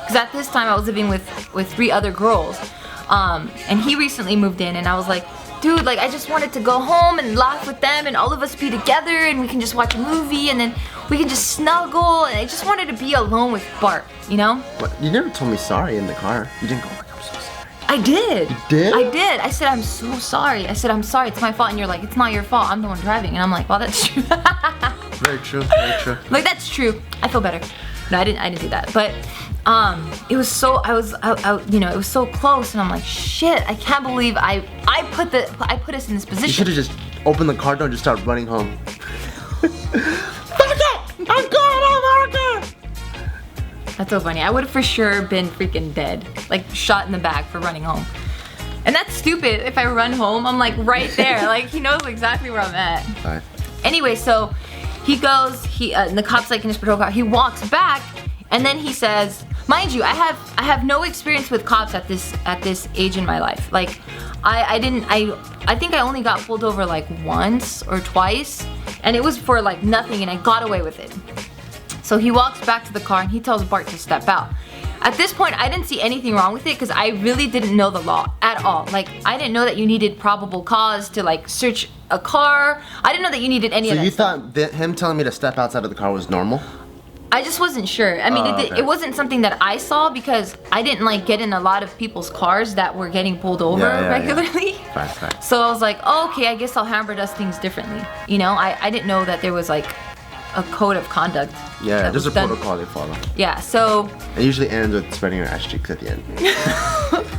because at this time I was living with 3 other girls, and he recently moved in, and I was like, dude, like I just wanted to go home and laugh with them and all of us be together and we can just watch a movie and then we can just snuggle, and I just wanted to be alone with Bart, you know? But you never told me sorry in the car. You didn't go like, I'm so sorry. I did. You did? I did. I said, I'm so sorry. I said, I'm sorry, it's my fault. And you're like, it's not your fault, I'm the one driving. And I'm like, well, that's true. Very true, very true. Like, that's true. I feel better. No, I didn't do that. But it was so, you know, it was so close, and I'm like, shit, I can't believe I put us in this position. You should have just opened the car door and just started running home. I'm going home, America! That's so funny. I would have for sure been freaking dead. Like, shot in the back for running home. And that's stupid. If I run home, I'm like right there. Like, he knows exactly where I'm at. Fine. Anyway, so he goes, and the cop's like in his patrol car. He walks back, and then he says, mind you, I have no experience with cops at this age in my life. Like, I think I only got pulled over like once or twice, and it was for like nothing, and I got away with it. So he walks back to the car and he tells Bart to step out. At this point, I didn't see anything wrong with it because I really didn't know the law at all. Like, I didn't know that you needed probable cause to like search a car. I didn't know that you needed any of that. So you thought that him telling me to step outside of the car was normal? I just wasn't sure. I mean, okay. it wasn't something that I saw because I didn't like get in a lot of people's cars that were getting pulled over regularly. Yeah. Fine. So I was like, oh, okay, I guess I'll hammer dust things differently. You know, I didn't know that there was like a code of conduct. Yeah, there's a protocol they follow. Yeah, so. It usually ends with spreading your ass cheeks at the end.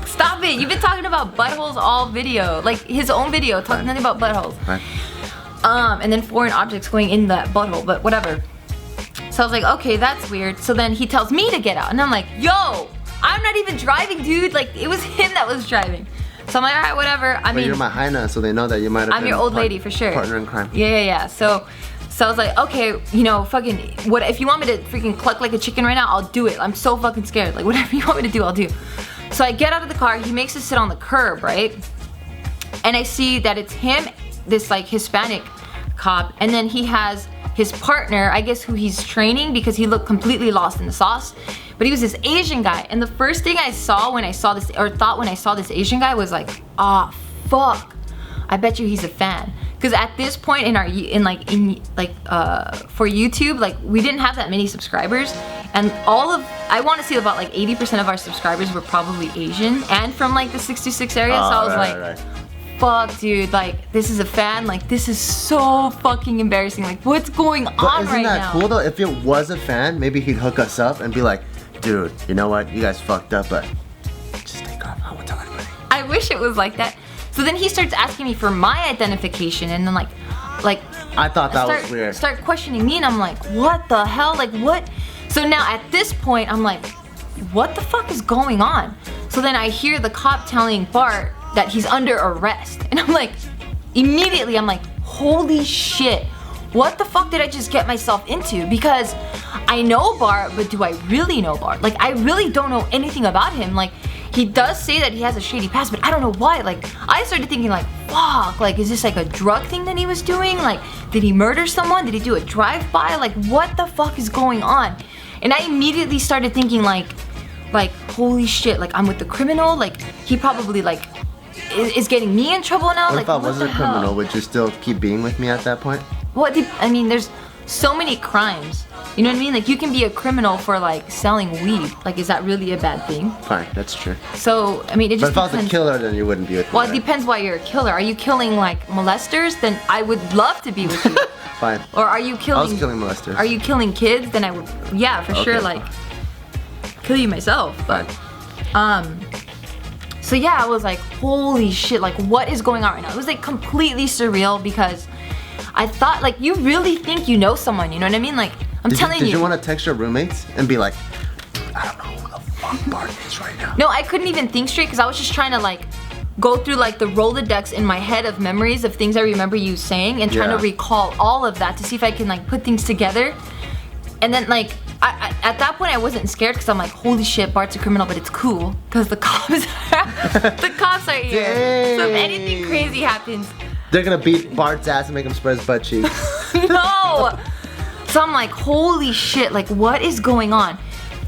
Stop it! You've been talking about buttholes all video, like his own video, talking nothing about buttholes. Fine. And then foreign objects going in that butthole, but whatever. So I was like, okay, that's weird. So then he tells me to get out, and I'm like, yo, I'm not even driving, dude. Like, it was him that was driving. So I'm like, all right, whatever. I mean, you're my hyena, so they know that you might have I'm been your old lady for sure. Partner in crime. Yeah. So I was like, okay, you know, fucking, what if you want me to freaking cluck like a chicken right now, I'll do it. I'm so fucking scared. Like, whatever you want me to do, I'll do. So I get out of the car, he makes us sit on the curb, right? And I see that it's him, this like Hispanic cop, and then he has his partner, I guess who he's training because he looked completely lost in the sauce. But he was this Asian guy, and the first thing I saw when I saw this, or thought when I saw this Asian guy was like, ah, fuck. I bet you he's a fan. Because at this point for YouTube, like we didn't have that many subscribers, and I want to say about like 80% of our subscribers were probably Asian and from like the 66 area. So I was like, fuck, dude, like this is a fan. Like this is so fucking embarrassing. Like what's going on right now? Isn't that cool though? If it was a fan, maybe he'd hook us up and be like, dude, you know what? You guys fucked up, but just take off. I won't tell anybody. I wish it was like that. So then he starts asking me for my identification, and then like I thought that was weird. Start questioning me, and I'm like, what the hell? Like what? So now at this point, I'm like, what the fuck is going on? So then I hear the cop telling Bart that he's under arrest, and I'm like, immediately I'm like, holy shit, what the fuck did I just get myself into? Because I know Bart, but do I really know Bart? Like I really don't know anything about him. Like he does say that he has a shady past, but I don't know why. Like I started thinking like, fuck, like is this like a drug thing that he was doing? Like did he murder someone? Did he do a drive-by? Like what the fuck is going on? And I immediately started thinking like holy shit, like I'm with the criminal. Like he probably like is getting me in trouble now. What like if I wasn't a criminal? Would you still keep being with me at that point? What? I mean, there's so many crimes. You know what I mean? Like you can be a criminal for like selling weed. Like is that really a bad thing? Fine, that's true. So I mean, it just But if depends. I was a killer, then you wouldn't be with me. Well, it depends why you're a killer. Are you killing like molesters? Then I would love to be with you. Fine. Or are you killing? I was killing molesters. Are you killing kids? Then I would, yeah, for sure, like kill you myself. But so yeah, I was like, holy shit, like what is going on right now? It was like completely surreal because I thought like you really think you know someone, you know what I mean? Like I'm telling you. Did you want to text your roommates and be like, I don't know who the fuck Bart is right now? No, I couldn't even think straight because I was just trying to like go through like the Rolodex in my head of memories of things I remember you saying and trying to recall all of that to see if I can like put things together. And then like at that point I wasn't scared because I'm like, holy shit, Bart's a criminal, but it's cool because the cops are here. Dang. So if anything crazy happens, they're gonna beat Bart's ass and make him spread his butt cheeks. no. So I'm like, holy shit, like what is going on?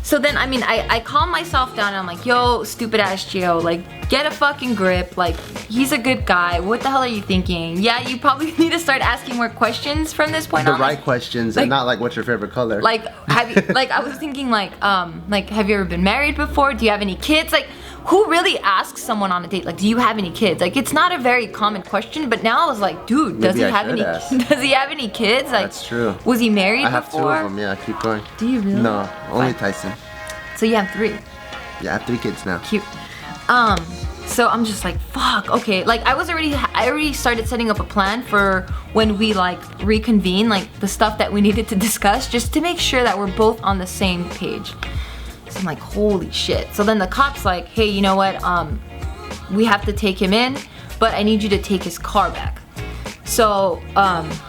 So then, I mean, I calm myself down and I'm like, yo, stupid ass Gio, like, get a fucking grip. Like, he's a good guy. What the hell are you thinking? Yeah, you probably need to start asking more questions from this point on. The right questions, and not like, what's your favorite color? Like, I was thinking like, have you ever been married before? Do you have any kids? Like, who really asks someone on a date, like, do you have any kids? Like, it's not a very common question, but now I was like, dude, does he have any kids? Like, that's true. Was he married before? I have 2 of them, yeah, keep going. Do you really? No, only Tyson. So you have 3? Yeah, I have 3 kids now. Cute. So I'm just like, fuck, okay. Like, I already started setting up a plan for when we like reconvene, like the stuff that we needed to discuss, just to make sure that we're both on the same page. So I'm like, holy shit. So then the cop's like, hey, you know what? We have to take him in, but I need you to take his car back. So,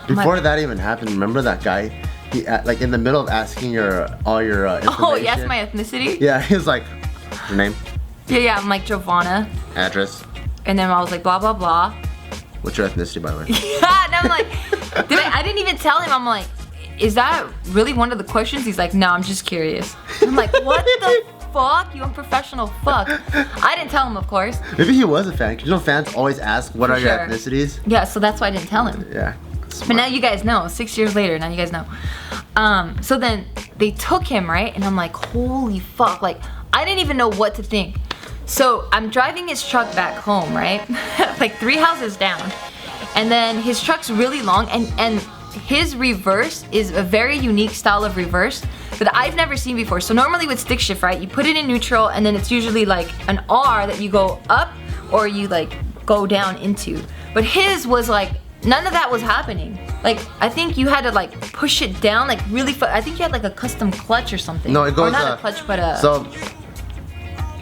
before that even happened, remember that guy? He like in the middle of asking all your information. Oh, yes, my ethnicity? Yeah, he was like, your name? Yeah, I'm like Giovanna. Address? And then I was like, blah, blah, blah. What's your ethnicity, by the way? Yeah, and I'm like, I didn't even tell him. I'm like, is that really one of the questions? He's like, no, I'm just curious. I'm like, what the fuck? You unprofessional fuck. I didn't tell him, of course. Maybe he was a fan, because you know fans always ask, what are your ethnicities? Yeah, so that's why I didn't tell him. Yeah. Smart. But now you guys know, 6 years later, now you guys know. So then they took him, right? And I'm like, holy fuck. Like, I didn't even know what to think. So I'm driving his truck back home, right? Like 3 houses down. And then his truck's really long, and his reverse is a very unique style of reverse that I've never seen before. So normally with stick shift, right, you put it in neutral and then it's usually like an R that you go up or you like go down into. But his was like, none of that was happening. Like, I think you had to like push it down like really I think you had like a custom clutch or something. No, it goes, or not a clutch, but a... So,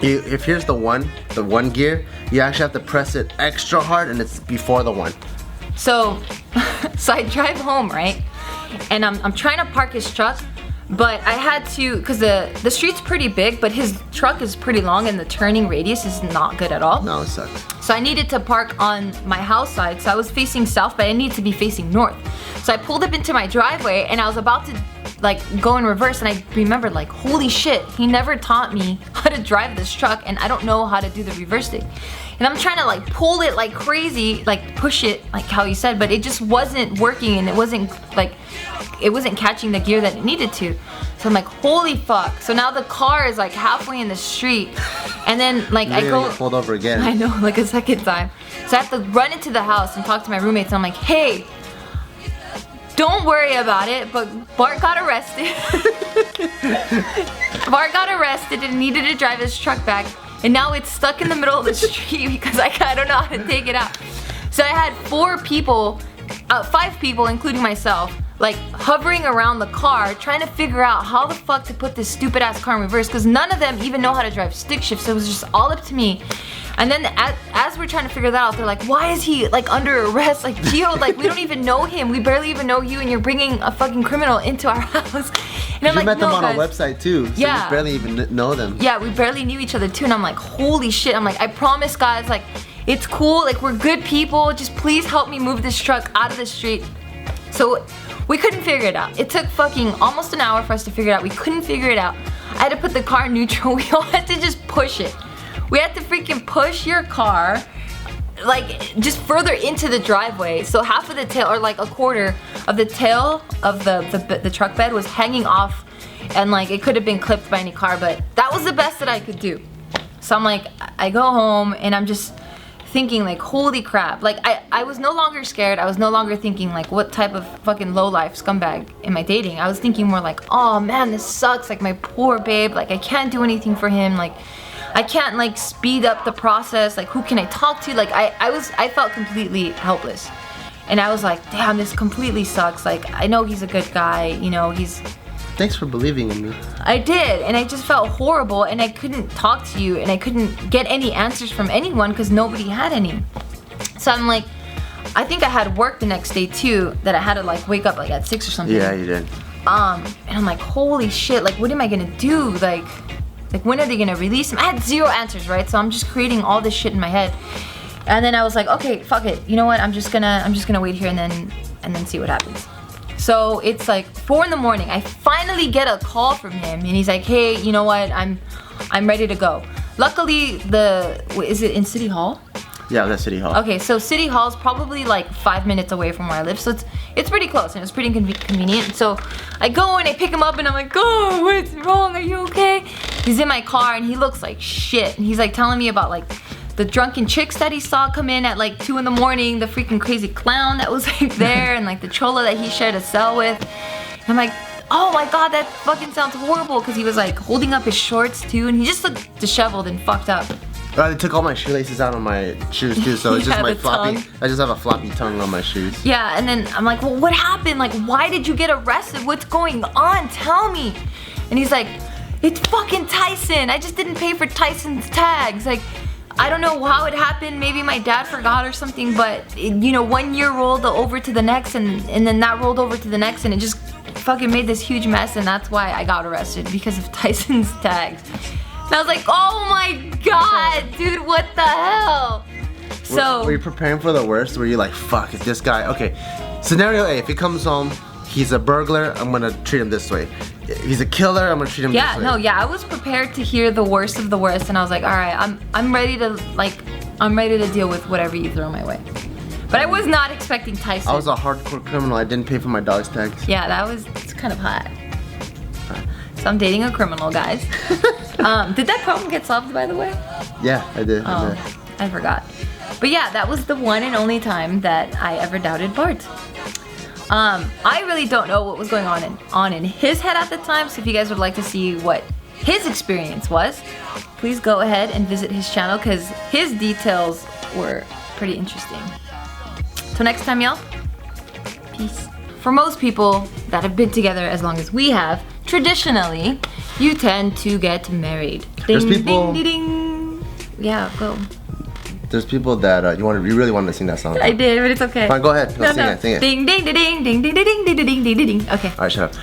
if here's the one gear, you actually have to press it extra hard and it's before the 1. So I drive home, right? And I'm trying to park his truck, but I had to, because the street's pretty big, but his truck is pretty long and the turning radius is not good at all. No, it sucks. So I needed to park on my house side, so I was facing south, but I needed to be facing north. So I pulled up into my driveway and I was about to like go in reverse, and I remembered like, holy shit, he never taught me how to drive this truck and I don't know how to do the reverse thing. And I'm trying to like pull it like crazy, like push it like how you said, but it just wasn't working and it wasn't catching the gear that it needed to. So I'm like, holy fuck. So now the car is like halfway in the street, and then like I go get pulled over again. I know, like a second time. So I have to run into the house and talk to my roommates. And I'm like, hey, don't worry about it, but Bart got arrested. Bart got arrested and needed to drive his truck back. And now it's stuck in the middle of the street because I don't know how to take it out. So I had 5 people, including myself, like hovering around the car, trying to figure out how the fuck to put this stupid ass car in reverse, because none of them even know how to drive stick shift, so it was just all up to me. And then as we're trying to figure that out, they're like, why is he like under arrest? Like, Gio, like we don't even know him. We barely even know you, and you're bringing a fucking criminal into our house. And I'm like, met them on guys. our website too, so yeah. you barely even know them. Yeah, we barely knew each other too, and I'm like, holy shit. I'm like, I promise guys, like, it's cool, like we're good people, just please help me move this truck out of the street. So we couldn't figure it out. It took fucking almost an hour for us to figure it out. We couldn't figure it out. I had to put the car in neutral. We all had to just push it. We had to freaking push your car like just further into the driveway. So half of the tail, or like a quarter of the tail of the truck bed was hanging off, and like it could have been clipped by any car, but that was the best that I could do. So I'm like, I go home and I'm just thinking like, holy crap. Like I was no longer scared. I was no longer thinking like, what type of fucking lowlife scumbag am I dating? I was thinking more like, oh man, this sucks. Like my poor babe, like I can't do anything for him. Like I can't like speed up the process. Like who can I talk to? Like I felt completely helpless. And I was like, damn, this completely sucks. Like I know he's a good guy, you know, Thanks for believing in me. I did, and I just felt horrible, and I couldn't talk to you, and I couldn't get any answers from anyone because nobody had any. So I'm like, I think I had work the next day too, that I had to like wake up like at 6 or something. Yeah, you did. And I'm like, holy shit, like what am I gonna do? Like when are they gonna release him? I had 0 answers, right? So I'm just creating all this shit in my head. And then I was like, okay, fuck it. You know what? I'm just gonna wait here and then see what happens. So it's like 4 in the morning. I finally get a call from him and he's like, hey, you know what? I'm ready to go. Luckily, is it in City Hall? Yeah, that's City Hall. Okay, so City Hall is probably like 5 minutes away from where I live, so it's pretty close and it's pretty convenient. So I go and I pick him up and I'm like, oh, what's wrong? Are you okay? He's in my car and he looks like shit. And he's like telling me about like the drunken chicks that he saw come in at like 2 in the morning, the freaking crazy clown that was like there, and like the chola that he shared a cell with. And I'm like, oh my god, that fucking sounds horrible, because he was like holding up his shorts too, and he just looked disheveled and fucked up. They took all my shoelaces out on my shoes too, so it's just Yeah, my the floppy. tongue. I just have a floppy tongue on my shoes. Yeah, and then I'm like, well, what happened? Like, why did you get arrested? What's going on? Tell me. And he's like, it's fucking Tyson. I just didn't pay for Tyson's tags. Like, I don't know how it happened. Maybe my dad forgot or something, but you know, 1 year rolled over to the next, and then that rolled over to the next, and it just fucking made this huge mess, and that's why I got arrested, because of Tyson's tags. And I was like, oh my god, dude, what the hell? So were you preparing for the worst? Were you like, fuck, if this guy, okay, scenario A, if he comes home, he's a burglar, I'm gonna treat him this way. If he's a killer, I'm gonna treat him this way. I was prepared to hear the worst of the worst, and I was like, all right, I'm ready to deal with whatever you throw my way. But I was not expecting Tyson. I was a hardcore criminal. I didn't pay for my dog's tags. Yeah, it's kind of hot. So I'm dating a criminal, guys. Did that problem get solved, by the way? Yeah, I did. Oh, I forgot. But yeah, that was the one and only time that I ever doubted Bart. I really don't know what was going on in his head at the time, so if you guys would like to see what his experience was, please go ahead and visit his channel, because his details were pretty interesting. Till next time, y'all. Peace. For most people that have been together as long as we have, traditionally, you tend to get married. There's Ding, people- ding, ding, ding. Yeah, go. There's people that you really want to sing that song. I did, but it's okay. Fine, go ahead. Sing it. Ding, ding, ding, ding, ding, ding, ding, ding, ding, ding, ding, ding. Okay. All right, shut up.